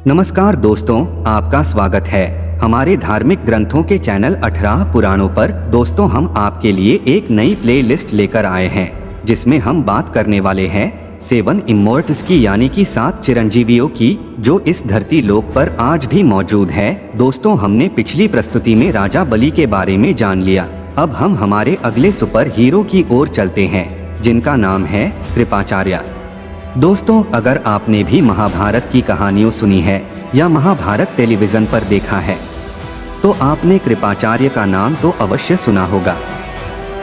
नमस्कार दोस्तों, आपका स्वागत है हमारे धार्मिक ग्रंथों के चैनल 18 पुराणों पर। दोस्तों, हम आपके लिए एक नई प्लेलिस्ट लेकर आए हैं जिसमें हम बात करने वाले हैं 7 इमोर्टल्स की, यानी कि 7 चिरंजीवियों की, जो इस धरती लोक पर आज भी मौजूद है। दोस्तों, हमने पिछली प्रस्तुति में राजा बलि के बारे में जान लिया। अब हम हमारे अगले सुपर हीरो की ओर चलते हैं जिनका नाम है कृपाचार्य। दोस्तों, अगर आपने भी महाभारत की कहानियों सुनी है या महाभारत टेलीविजन पर देखा है तो आपने कृपाचार्य का नाम तो अवश्य सुना होगा।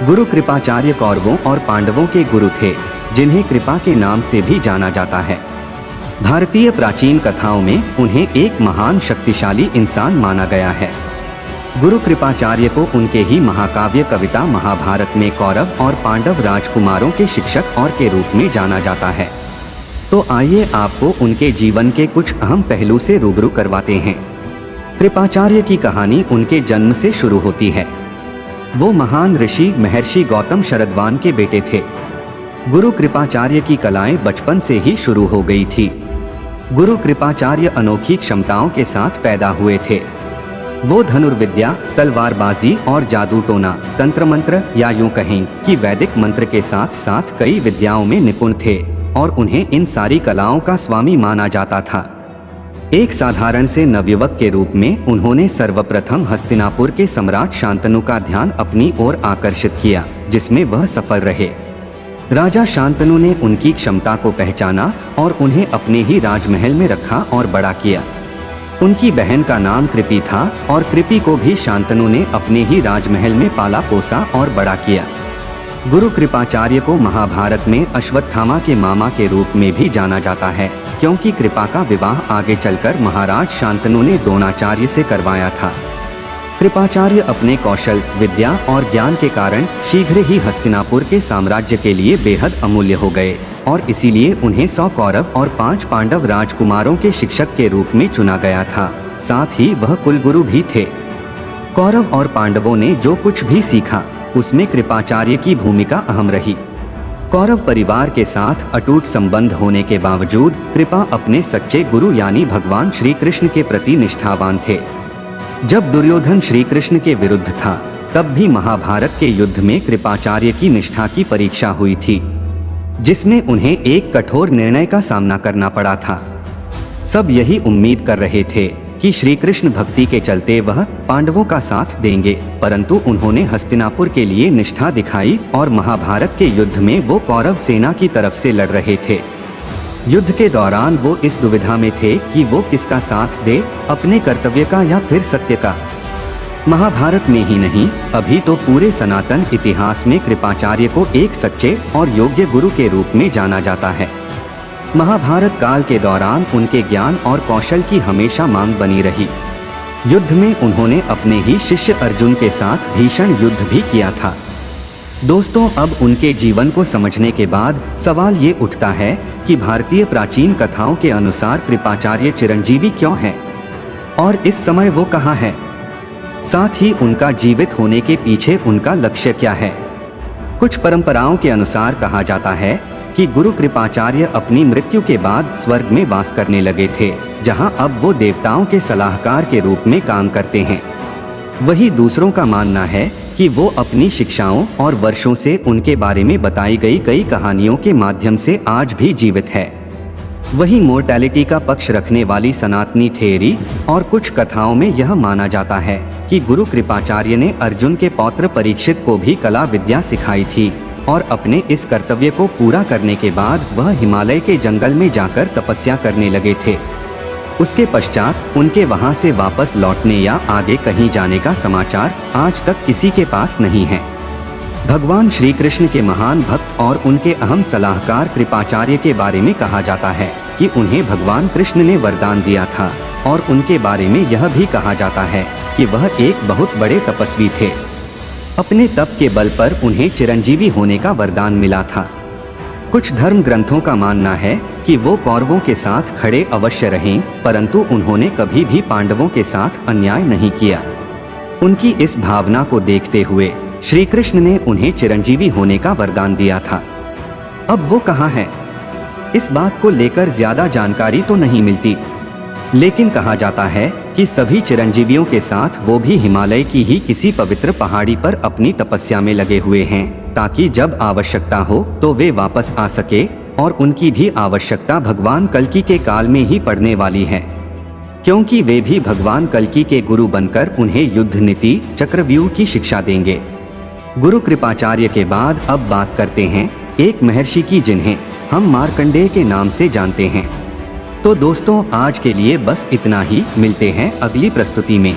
गुरु कृपाचार्य कौरवों और पांडवों के गुरु थे, जिन्हें कृपा के नाम से भी जाना जाता है। भारतीय प्राचीन कथाओं में उन्हें एक महान शक्तिशाली इंसान माना गया है। गुरु कृपाचार्य को उनके ही महाकाव्य कविता महाभारत में कौरव और पांडव राजकुमारों के शिक्षक और के रूप में जाना जाता है। तो आइए आपको उनके जीवन के कुछ अहम पहलू से रूबरू करवाते हैं। कृपाचार्य की कहानी उनके जन्म से शुरू होती है। वो महान ऋषि महर्षि गौतम शरद्वान के बेटे थे। गुरु कृपाचार्य की कलाएं बचपन से ही शुरू हो गई थी। गुरु कृपाचार्य अनोखी क्षमताओं के साथ पैदा हुए थे। वो धनुर्विद्या, तलवारबाजी और जादू टोना, तंत्र मंत्र या यूं कहें कि वैदिक मंत्र के साथ साथ कई विद्याओं में निपुण थे और उन्हें इन सारी कलाओं का स्वामी माना जाता था। एक साधारण से नवयुवक के रूप में उन्होंने सर्वप्रथम हस्तिनापुर के सम्राट शांतनु का ध्यान अपनी ओर आकर्षित किया, जिसमें वह सफल रहे। राजा शांतनु ने उनकी क्षमता को पहचाना और उन्हें अपने ही राजमहल में रखा और बड़ा किया। उनकी बहन का नाम कृपि था और कृपि को भी शांतनु ने अपने ही राजमहल में पाला पोसा और बड़ा किया। गुरु कृपाचार्य को महाभारत में अश्वत्थामा के मामा के रूप में भी जाना जाता है, क्योंकि कृपा का विवाह आगे चलकर महाराज शांतनु ने द्रोणाचार्य से करवाया था। कृपाचार्य अपने कौशल, विद्या और ज्ञान के कारण शीघ्र ही हस्तिनापुर के साम्राज्य के लिए बेहद अमूल्य हो गए और इसीलिए उन्हें 100 कौरव और 5 पांडव राजकुमारों के शिक्षक के रूप में चुना गया था। साथ ही वह कुलगुरु भी थे। कौरव और पांडवों ने जो कुछ भी सीखा उसमें कृपाचार्य की भूमिका अहम रही। कौरव परिवार के साथ अटूट संबंध होने के बावजूद कृपा अपने सच्चे गुरु यानी भगवान श्री कृष्ण के प्रति निष्ठावान थे। जब दुर्योधन श्री कृष्ण के विरुद्ध था, तब भी महाभारत के युद्ध में कृपाचार्य की निष्ठा की परीक्षा हुई थी, जिसमें उन्हें एक कठोर निर्णय का सामना करना पड़ा था। सब यही उम्मीद कर रहे थे कि श्री कृष्ण भक्ति के चलते वह पांडवों का साथ देंगे, परंतु उन्होंने हस्तिनापुर के लिए निष्ठा दिखाई और महाभारत के युद्ध में वो कौरव सेना की तरफ से लड़ रहे थे। युद्ध के दौरान वो इस दुविधा में थे कि वो किसका साथ दे, अपने कर्तव्य का या फिर सत्य का। महाभारत में ही नहीं, अभी तो पूरे सनातन इतिहास में कृपाचार्य को एक सच्चे और योग्य गुरु के रूप में जाना जाता है। महाभारत काल के दौरान उनके ज्ञान और कौशल की हमेशा मांग बनी रही। युद्ध में उन्होंने अपने ही शिष्य अर्जुन के साथ भीषण युद्ध भी किया था। दोस्तों, अब उनके जीवन को समझने के बाद सवाल ये उठता है कि भारतीय प्राचीन कथाओं के अनुसार कृपाचार्य चिरंजीवी क्यों हैं और इस समय वो कहाँ हैं? साथ ही उनका जीवित होने के पीछे उनका लक्ष्य क्या है? कुछ परंपराओं के अनुसार कहा जाता है कि गुरु कृपाचार्य अपनी मृत्यु के बाद स्वर्ग में वास करने लगे थे, जहां अब वो देवताओं के सलाहकार के रूप में काम करते हैं। वही दूसरों का मानना है कि वो अपनी शिक्षाओं और वर्षों से उनके बारे में बताई गई कई कहानियों के माध्यम से आज भी जीवित है। वही मोर्टैलिटी का पक्ष रखने वाली सनातनी थ्योरी और कुछ कथाओं में यह माना जाता है कि गुरु कृपाचार्य ने अर्जुन के पौत्र परीक्षित को भी कला विद्या सिखाई थी और अपने इस कर्तव्य को पूरा करने के बाद वह हिमालय के जंगल में जाकर तपस्या करने लगे थे। उसके पश्चात उनके वहां से वापस लौटने या आगे कहीं जाने का समाचार आज तक किसी के पास नहीं है। भगवान श्री कृष्ण के महान भक्त और उनके अहम सलाहकार कृपाचार्य के बारे में कहा जाता है कि उन्हें भगवान कृष्ण ने वरदान दिया था और उनके बारे में यह भी कहा जाता है कि वह एक बहुत बड़े तपस्वी थे। अपने तप के बल पर उन्हें चिरंजीवी होने का वरदान मिला था। कुछ धर्म ग्रंथों का मानना है कि वो कौरवों के साथ खड़े अवश्य रहें, परंतु उन्होंने कभी भी पांडवों के साथ अन्याय नहीं किया। उनकी इस भावना को देखते हुए श्री कृष्ण ने उन्हें चिरंजीवी होने का वरदान दिया था। अब वो कहाँ हैं? इस बात को लेकर ज्यादा जानकारी तो नहीं मिलती। लेकिन कहा जाता है कि सभी चिरंजीवियों के साथ वो भी हिमालय की ही किसी पवित्र पहाड़ी पर अपनी तपस्या में लगे हुए हैं, ताकि जब आवश्यकता हो तो वे वापस आ सके, और उनकी भी आवश्यकता भगवान कल्कि के काल में ही पड़ने वाली है, क्योंकि वे भी भगवान कल्कि के गुरु बनकर उन्हें युद्ध नीति चक्रव्यूह की शिक्षा देंगे। गुरु कृपाचार्य के बाद अब बात करते हैं एक महर्षि की, जिन्हें हम मार्कंडेय के नाम से जानते हैं। तो दोस्तों, आज के लिए बस इतना ही। मिलते हैं अगली प्रस्तुति में।